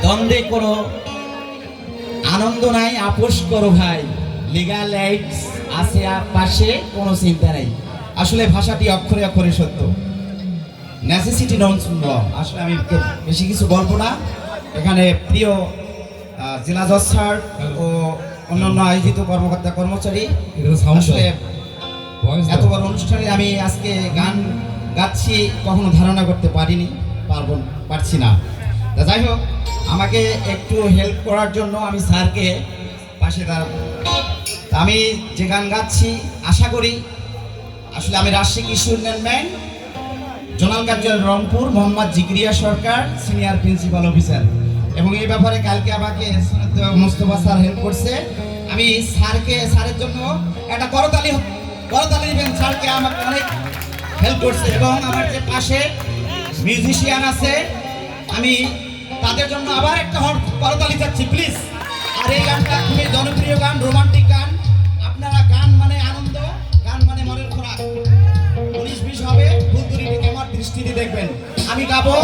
দ্বন্দ্বে কোনো আনন্দ নাই, আপোষ করো ভাই, লিগ্যাল রাইটস আছে আর পাশে, কোনো চিন্তা নেই। আসলে ভাষাটি অক্ষরে অক্ষরে সত্য, নেসেসিটি নটস ল। আসলে আমি বেশি কিছু বলবো না। এখানে প্রিয় জেলা জজ স্যার ও অন্যান্য আয়োজিত কর্মকর্তা কর্মচারী, আসলে এত বড় অনুষ্ঠানে আমি আজকে গান গাচ্ছি কখনো ধারণা করতে পারছি না। যাই হোক, আমাকে একটু হেল্প করার জন্য আমি স্যারকে পাশে দাঁড়াবো। আমি যে গান গাচ্ছি আশা করি, আসলে আমি রাজশাহী কৃষি উন্নয়ন ব্যাংক জোনাল কার্যালয় রংপুর, মোহাম্মদ জিগরিয়া সরকার, সিনিয়র প্রিন্সিপাল অফিসার, এবং এই ব্যাপারে কালকে আমাকে মোস্তফা স্যার হেল্প করছে। আমি স্যারের জন্য একটা করতালি দিবেন। স্যারকে আমাকে অনেক হেল্প করছে, এবং আমার যে পাশে মিউজিশিয়ান আছে আমি তাদের জন্য আবার একটা করতালি চাচ্ছি প্লিজ। আর এই গানটা খুবই জনপ্রিয় গান, রোমান্টিক গান। আপনারা গান মানে আনন্দ, গান মানে মনের খোরাক। 19-20 হবে, ভুল ত্রুটিকে আমার দৃষ্টিতে দেখবেন। আমি গাবো,